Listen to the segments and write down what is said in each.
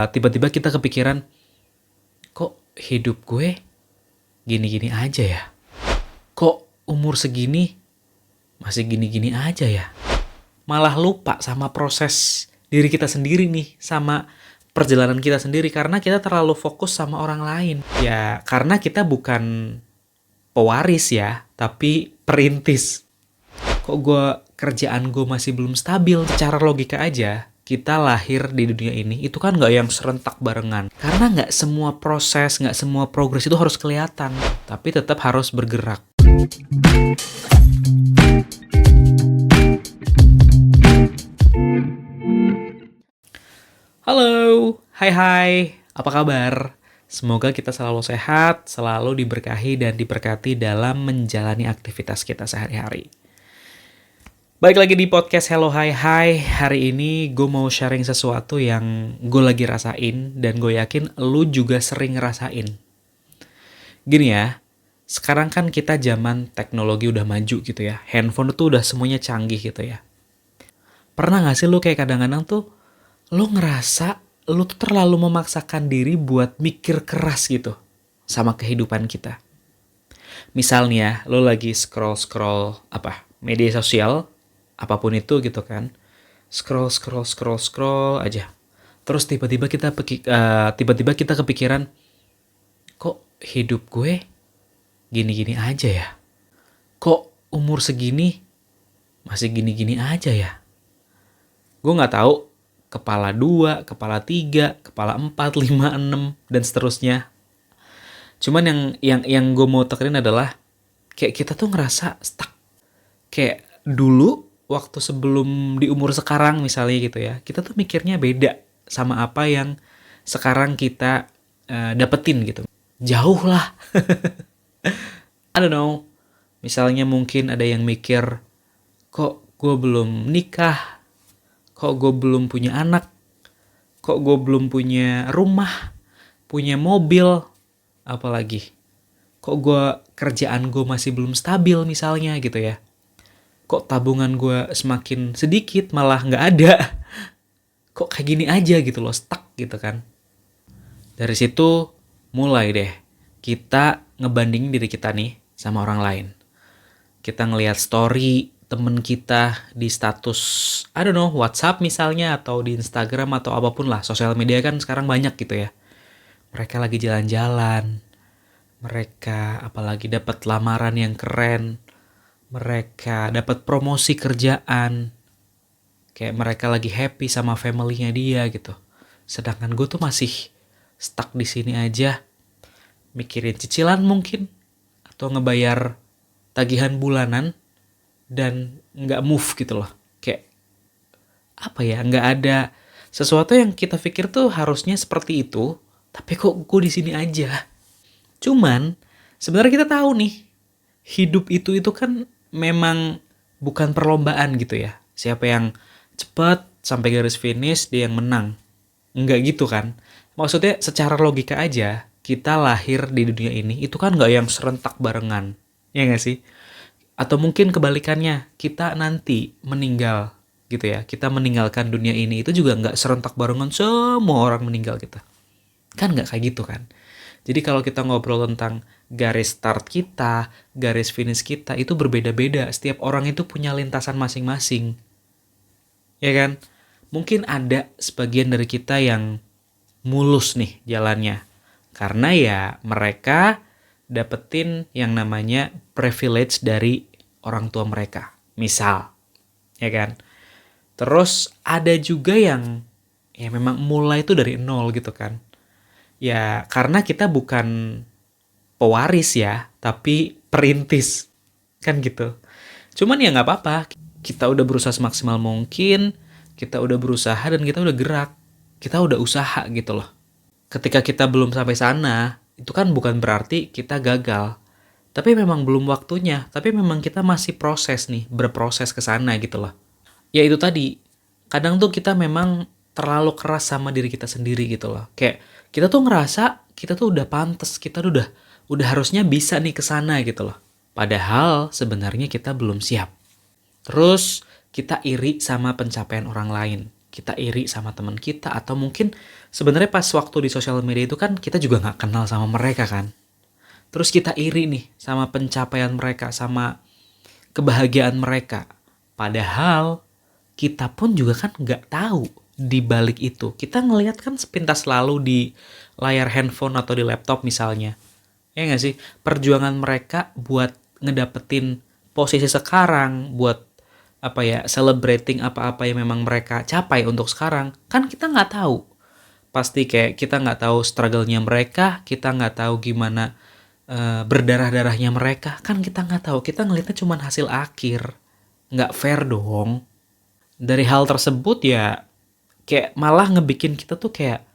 Tiba-tiba kita kepikiran, kok hidup gue gini-gini aja ya? Kok umur segini masih gini-gini aja ya? Malah lupa sama proses diri kita sendiri nih, sama perjalanan kita sendiri karena kita terlalu fokus sama orang lain. Ya, karena kita bukan pewaris ya, tapi perintis. Kok kerjaan gue masih belum stabil? Secara logika aja, kita lahir di dunia ini itu kan nggak yang serentak barengan. Karena nggak semua proses, nggak semua progres itu harus kelihatan. Tapi tetap harus bergerak. Halo, hai, apa kabar? Semoga kita selalu sehat, selalu diberkahi dan diberkati dalam menjalani aktivitas kita sehari-hari. Balik lagi di podcast Hello Hai. Hari ini gue mau sharing sesuatu yang gue lagi rasain dan gue yakin lu juga sering ngerasain. Gini ya, sekarang kan kita zaman teknologi udah maju gitu ya. Handphone tuh udah semuanya canggih gitu ya. Pernah gak sih lu kayak kadang-kadang tuh lu ngerasa lu tuh terlalu memaksakan diri buat mikir keras gitu sama kehidupan kita. Misalnya lu lagi scroll media sosial, apapun itu gitu kan, scroll aja. Terus tiba-tiba kita kepikiran, kok hidup gue gini-gini aja ya? Kok umur segini masih gini-gini aja ya? Gue nggak tahu kepala 2, kepala 3, kepala 4, 5, 6 dan seterusnya. Cuman yang gue mau tekenin adalah kayak kita tuh ngerasa stuck. Kayak dulu waktu sebelum di umur sekarang misalnya gitu ya, kita tuh mikirnya beda sama apa yang sekarang kita dapetin gitu. Jauh lah. I don't know. Misalnya mungkin ada yang mikir, kok gue belum nikah, kok gue belum punya anak, kok gue belum punya rumah, punya mobil, apalagi. Kok kerjaan gue masih belum stabil misalnya gitu ya. Kok tabungan gue semakin sedikit malah nggak ada. Kok kayak gini aja gitu loh, stuck gitu kan. Dari situ mulai deh kita ngebandingin diri kita nih sama orang lain. Kita ngelihat story temen kita di status, I don't know, WhatsApp misalnya, atau di Instagram atau apapun lah. Sosial media kan sekarang banyak gitu ya. Mereka lagi jalan-jalan. Mereka apalagi dapat lamaran yang keren. Mereka dapat promosi kerjaan. Kayak mereka lagi happy sama family-nya dia gitu. Sedangkan gue tuh masih stuck di sini aja. Mikirin cicilan mungkin. Atau ngebayar tagihan bulanan. Dan nggak move gitu loh. Kayak apa ya, nggak ada sesuatu yang kita pikir tuh harusnya seperti itu. Tapi kok gue di sini aja. Cuman sebenarnya kita tahu nih. Hidup itu kan memang bukan perlombaan gitu ya. Siapa yang cepat sampai garis finish dia yang menang. Enggak gitu kan. Maksudnya secara logika aja, kita lahir di dunia ini itu kan nggak yang serentak barengan. Ya nggak sih? Atau mungkin kebalikannya, kita nanti meninggal gitu ya. Kita meninggalkan dunia ini itu juga nggak serentak barengan semua orang meninggal kita. Kan nggak kayak gitu kan. Jadi kalau kita ngobrol tentang garis start kita, garis finish kita, itu berbeda-beda. Setiap orang itu punya lintasan masing-masing. Ya kan? Mungkin ada sebagian dari kita yang mulus nih jalannya. Karena ya mereka dapetin yang namanya privilege dari orang tua mereka. Misal. Ya kan? Terus ada juga yang ya memang mulai itu dari nol gitu kan. Ya karena kita bukan pewaris ya, tapi perintis. Kan gitu. Cuman ya gak apa-apa. Kita udah berusaha semaksimal mungkin. Kita udah berusaha dan kita udah gerak. Kita udah usaha gitu loh. Ketika kita belum sampai sana, itu kan bukan berarti kita gagal. Tapi memang belum waktunya. Tapi memang kita masih proses nih. Berproses ke sana gitu loh. Ya itu tadi. Kadang tuh kita memang terlalu keras sama diri kita sendiri gitu loh. Kayak kita tuh ngerasa kita tuh udah pantas, kita tuh udah harusnya bisa nih kesana gitu loh. Padahal sebenarnya kita belum siap. Terus kita iri sama pencapaian orang lain. kita iri sama teman kita, atau mungkin sebenarnya pas waktu di sosial media itu kan kita juga nggak kenal sama mereka kan. Terus kita iri nih sama pencapaian mereka, sama kebahagiaan mereka. Padahal kita pun juga kan nggak tahu di balik itu. Kita ngelihat kan sepintas lalu di layar handphone atau di laptop misalnya. Ya nggak sih? Perjuangan mereka buat ngedapetin posisi sekarang, buat celebrating apa-apa yang memang mereka capai untuk sekarang, kan kita nggak tahu. Pasti kayak kita nggak tahu struggle-nya mereka, kita nggak tahu gimana berdarah-darahnya mereka, kan kita nggak tahu. Kita ngeliatnya cuma hasil akhir. Nggak fair dong. Dari hal tersebut ya, kayak malah ngebikin kita tuh kayak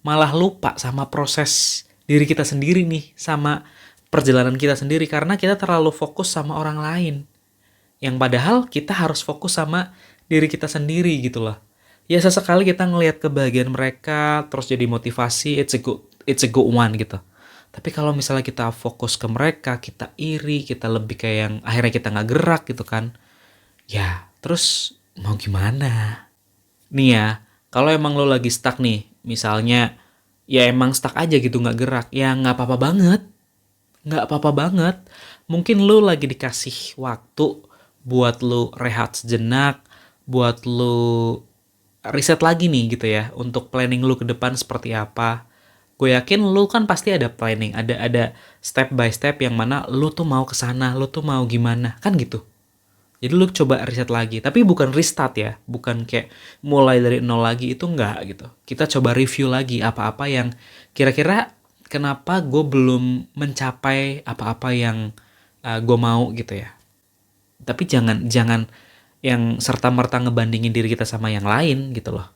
malah lupa sama proses diri kita sendiri nih, sama perjalanan kita sendiri, karena kita terlalu fokus sama orang lain. Yang padahal kita harus fokus sama diri kita sendiri gitu loh. Ya sesekali kita ngelihat kebahagiaan mereka terus jadi motivasi, it's a good one gitu. Tapi kalau misalnya kita fokus ke mereka, kita iri, kita lebih kayak yang akhirnya kita nggak gerak gitu kan. Ya terus mau gimana? Nih ya, kalau emang lo lagi stuck nih, misalnya ya emang stuck aja gitu nggak gerak, ya nggak apa-apa banget. Nggak apa-apa banget. Mungkin lo lagi dikasih waktu buat lo rehat sejenak, buat lo riset lagi nih gitu ya, untuk planning lo ke depan seperti apa. Gue yakin lo kan pasti ada planning, ada step by step yang mana lo tuh mau kesana, lo tuh mau gimana, kan gitu. Jadi lu coba riset lagi, tapi bukan restart ya, bukan kayak mulai dari nol lagi, itu enggak gitu. Kita coba review lagi apa-apa yang kira-kira kenapa gue belum mencapai apa-apa yang gue mau gitu ya. Tapi jangan yang serta-merta ngebandingin diri kita sama yang lain gitu loh.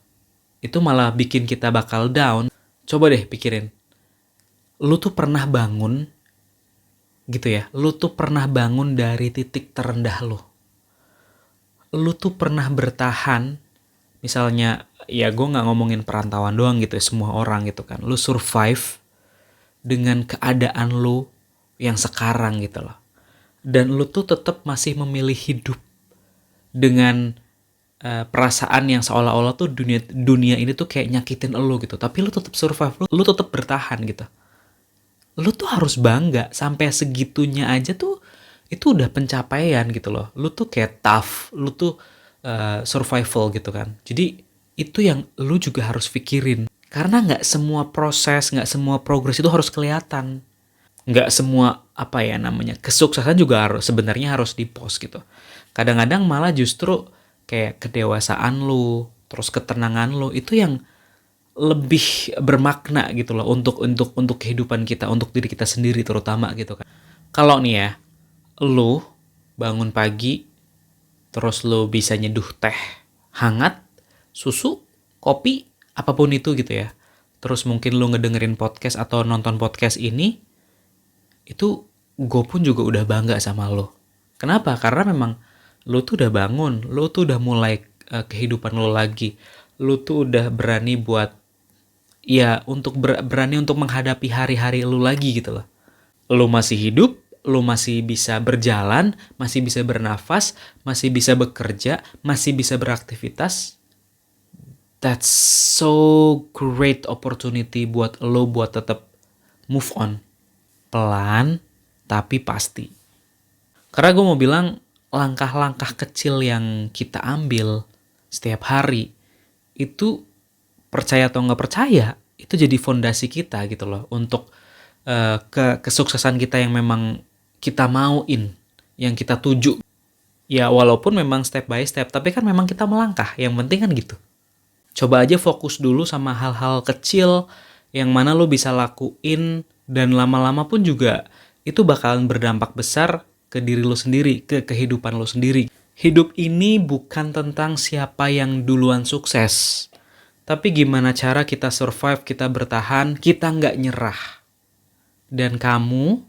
Itu malah bikin kita bakal down. Coba deh pikirin, lu tuh pernah bangun gitu ya, lu tuh pernah bangun dari titik terendah lu tuh pernah bertahan, misalnya ya gue nggak ngomongin perantauan doang gitu ya, semua orang gitu kan, lu survive dengan keadaan lu yang sekarang gitu loh, dan lu tuh tetap masih memilih hidup dengan perasaan yang seolah-olah tuh dunia ini tuh kayak nyakitin lu gitu, tapi lu tetap survive, lu tetap bertahan gitu. Lu tuh harus bangga, sampai segitunya aja tuh itu udah pencapaian gitu loh. Lu tuh kayak tough, lu tuh survival gitu kan. Jadi itu yang lu juga harus pikirin. Karena nggak semua proses, nggak semua progres itu harus kelihatan. Nggak semua kesuksesan juga sebenarnya harus di-post gitu. Kadang-kadang malah justru kayak kedewasaan lu, terus ketenangan lu itu yang lebih bermakna gitu loh untuk kehidupan kita, untuk diri kita sendiri terutama gitu kan. Kalau nih ya, lu bangun pagi, terus lu bisa nyeduh teh hangat, susu, kopi, apapun itu gitu ya. Terus mungkin lu ngedengerin podcast atau nonton podcast ini, itu gue pun juga udah bangga sama lu. Kenapa? Karena memang lu tuh udah bangun, lu tuh udah mulai kehidupan lu lagi. Lu tuh udah berani buat berani untuk menghadapi hari-hari lu lagi gitu loh. Lu masih hidup, lu masih bisa berjalan, masih bisa bernafas, masih bisa bekerja, masih bisa beraktivitas. That's so great opportunity buat lo buat tetap move on. Pelan, tapi pasti. Karena gue mau bilang, langkah-langkah kecil yang kita ambil setiap hari, itu percaya atau nggak percaya, itu jadi fondasi kita gitu loh, untuk kesuksesan kita yang memang kita mauin, yang kita tuju. Ya walaupun memang step by step, tapi kan memang kita melangkah, yang penting kan gitu. Coba aja fokus dulu sama hal-hal kecil yang mana lo bisa lakuin, dan lama-lama pun juga itu bakalan berdampak besar ke diri lo sendiri, ke kehidupan lo sendiri. Hidup ini bukan tentang siapa yang duluan sukses, tapi gimana cara kita survive, kita bertahan, kita nggak nyerah. Dan kamu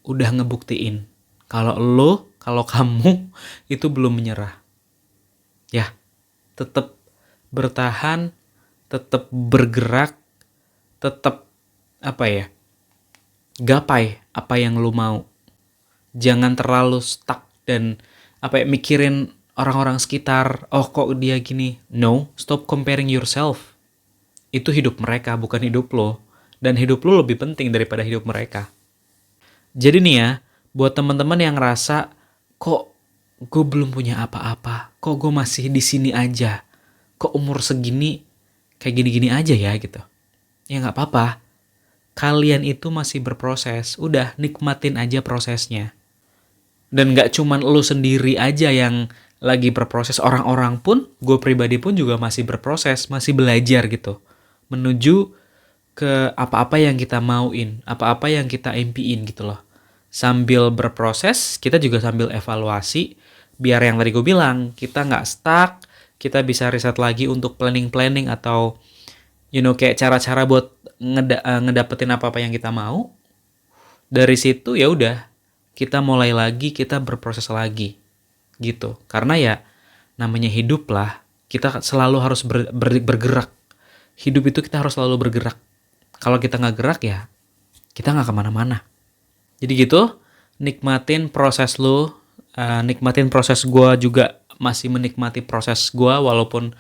udah ngebuktiin kalau kamu itu belum menyerah. Ya, tetap bertahan, tetap bergerak, tetap gapai apa yang lu mau. Jangan terlalu stuck dan mikirin orang-orang sekitar, oh kok dia gini. No, stop comparing yourself. Itu hidup mereka, bukan hidup lo. Dan hidup lo lebih penting daripada hidup mereka. Jadi nih ya, buat teman-teman yang ngerasa, kok gue belum punya apa-apa, kok gue masih di sini aja, kok umur segini kayak gini-gini aja ya gitu. Ya nggak apa-apa, kalian itu masih berproses, udah nikmatin aja prosesnya. Dan nggak cuman lo sendiri aja yang lagi berproses, orang-orang pun, gue pribadi pun juga masih berproses, masih belajar gitu. Menuju ke apa-apa yang kita mauin, apa-apa yang kita impiin gitu loh. Sambil berproses, kita juga sambil evaluasi, biar yang tadi gue bilang, kita nggak stuck, kita bisa riset lagi untuk planning-planning atau kayak cara-cara buat ngedapetin apa-apa yang kita mau. Dari situ ya udah, kita mulai lagi, kita berproses lagi gitu. Karena ya namanya hidup lah, kita selalu harus bergerak. Hidup itu kita harus selalu bergerak. Kalau kita nggak gerak ya, kita nggak kemana-mana. Jadi gitu, nikmatin proses lu, nikmatin proses gue juga masih menikmati proses gue walaupun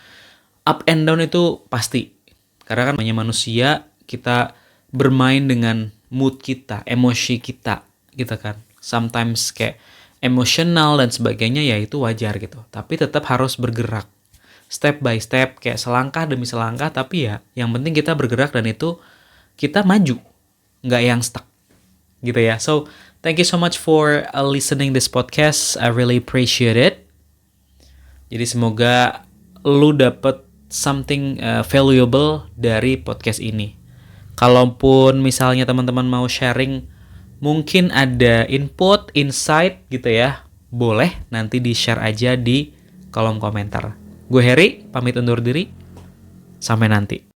up and down itu pasti. Karena kan namanya manusia, kita bermain dengan mood kita, emosi kita gitu kan. Sometimes kayak emosional dan sebagainya ya itu wajar gitu. Tapi tetap harus bergerak. Step by step, kayak selangkah demi selangkah, tapi ya yang penting kita bergerak dan itu kita maju, nggak yang stuck gitu ya. So, thank you so much for listening this podcast. I really appreciate it. Jadi semoga lu dapet something valuable dari podcast ini. Kalaupun misalnya teman-teman mau sharing, mungkin ada input, insight gitu ya, boleh nanti di-share aja di kolom komentar. Gue Heri, pamit undur diri. Sampai nanti.